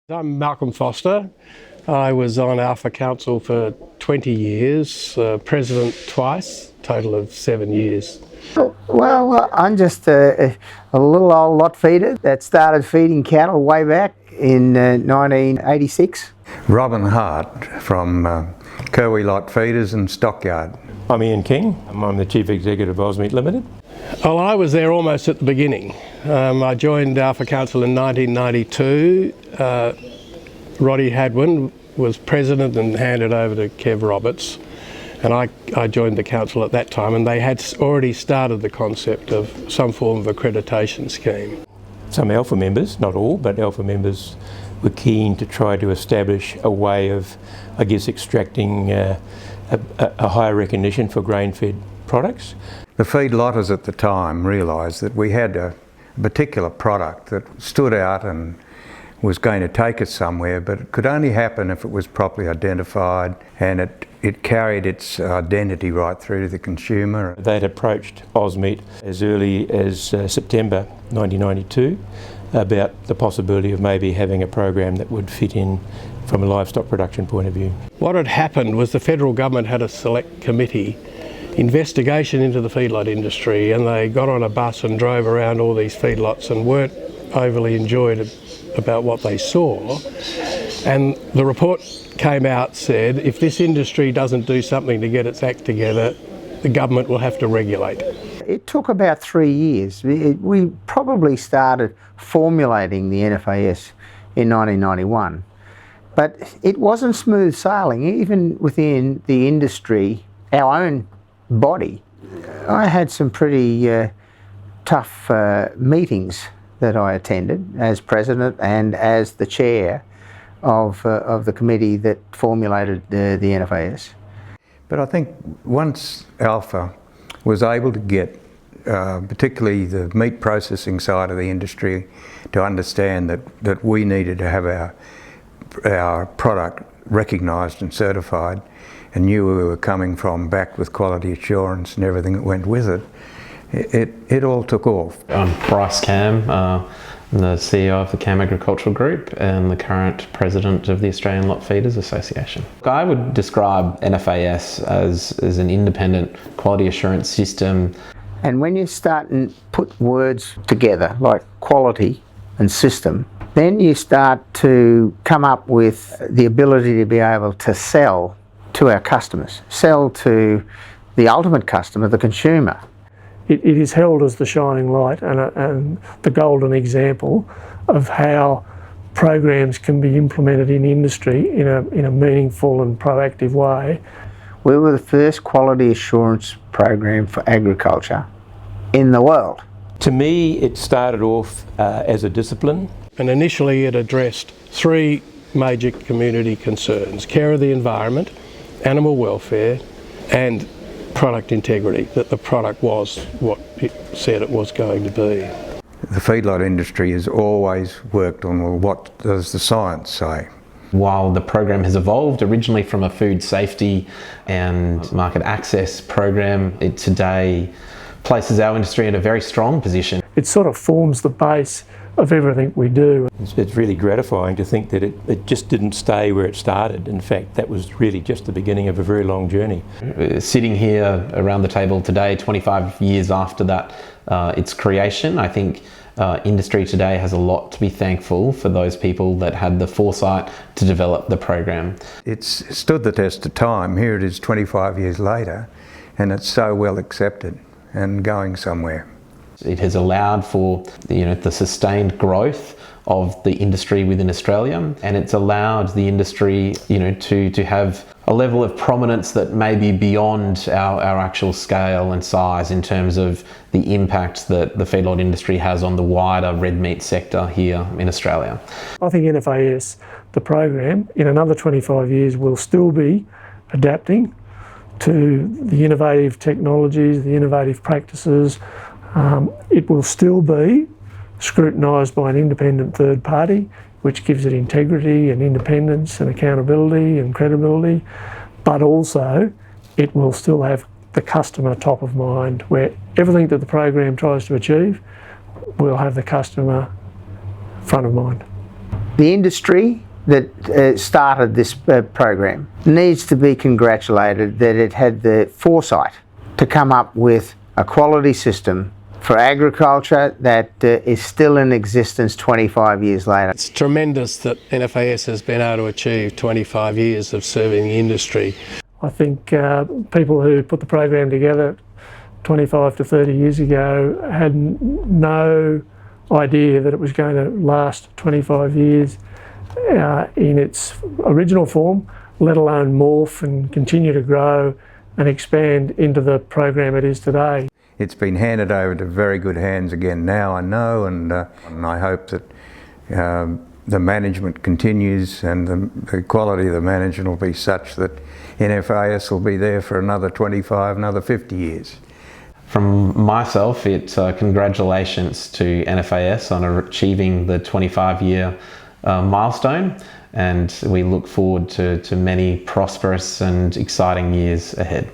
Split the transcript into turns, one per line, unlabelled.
I'm Malcolm Foster. I was on ALFA Council for 20 years, president twice, total of 7 years.
Well, I'm just a little old lot feeder that started feeding cattle way back in 1986.
Robin Hart from Kerwee Lot Feeders and Stockyard.
I'm Ian King. I'm the Chief Executive of AUS-MEAT Limited.
Well, I was there almost at the beginning. I joined ALFA Council in 1992. Roddy Hadwin was president and handed over to Kev Roberts. And I joined the council at that time, and they had already started the concept of some form of accreditation scheme.
Some ALFA members, not all, but ALFA members were keen to try to establish a way of, I guess, extracting a higher recognition for grain-fed products.
The feedlotters at the time realised that we had a particular product that stood out and was going to take us somewhere, but it could only happen if it was properly identified and it carried its identity right through to the consumer.
They'd approached AUS-MEAT as early as September 1992 about the possibility of maybe having a program that would fit in from a livestock production point of view. What
had happened was the federal government had a select committee investigation into the feedlot industry, and they got on a bus and drove around all these feedlots and weren't overly enjoyed about what they saw. And the report came out, said if this industry doesn't do something to get its act together, the government will have to regulate.
It took about 3 years. We probably started formulating the NFAS in 1991. But it wasn't smooth sailing, even within the industry, our own body. I had some pretty tough meetings that I attended as president and as the chair of the committee that formulated the NFAS.
But I think once ALFA was able to get particularly the meat processing side of the industry to understand that we needed to have our product recognised and certified, and knew where we were coming from, backed with quality assurance and everything that went with it, it all took off.
I'm Bryce Camm, I'm the CEO of the Camm Agricultural Group and the current president of the Australian Lot Feeders Association. I would describe NFAS as an independent quality assurance system.
And when you start and put words together like quality and system, then you start to come up with the ability to be able to sell to our customers, sell to the ultimate customer, the consumer.
It is held as the shining light and the golden example of how programs can be implemented in industry in a meaningful and proactive way.
We were the first quality assurance program for agriculture in the world.
To me, it started off as a discipline.
And initially it addressed three major community concerns: care of the environment, animal welfare, and product integrity, that the product was what it said it was going to be.
The feedlot industry has always worked on, well, what does the science say?
While the program has evolved originally from a food safety and market access program, it today places our industry in a very strong position.
It sort of forms the base of everything we do.
It's really gratifying to think that it just didn't stay where it started. In fact, that was really just the beginning of a very long journey.
Sitting here around the table today, 25 years after that, its creation, I think industry today has a lot to be thankful for those people that had the foresight to develop the program.
It's stood the test of time. Here it is 25 years later, and it's so well accepted and going somewhere.
It has allowed for the sustained growth of the industry within Australia, and it's allowed the industry to have a level of prominence that may be beyond our actual scale and size in terms of the impact that the feedlot industry has on the wider red meat sector here in Australia.
I think NFAS, the program, in another 25 years will still be adapting to the innovative technologies, the innovative practices. It will still be scrutinised by an independent third party, which gives it integrity and independence and accountability and credibility, but also it will still have the customer top of mind, where everything that the program tries to achieve will have the customer front of mind.
The industry that started this program needs to be congratulated that it had the foresight to come up with a quality system for agriculture that is still in existence 25 years later.
It's tremendous that NFAS has been able to achieve 25 years of serving the industry.
I think people who put the program together 25 to 30 years ago had no idea that it was going to last 25 years in its original form, let alone morph and continue to grow and expand into the program it is today.
It's been handed over to very good hands again now, I know, and I hope that the management continues and the quality of the management will be such that NFAS will be there for another 25, another 50 years.
From myself, it's congratulations to NFAS on achieving the 25-year milestone, and we look forward to many prosperous and exciting years ahead.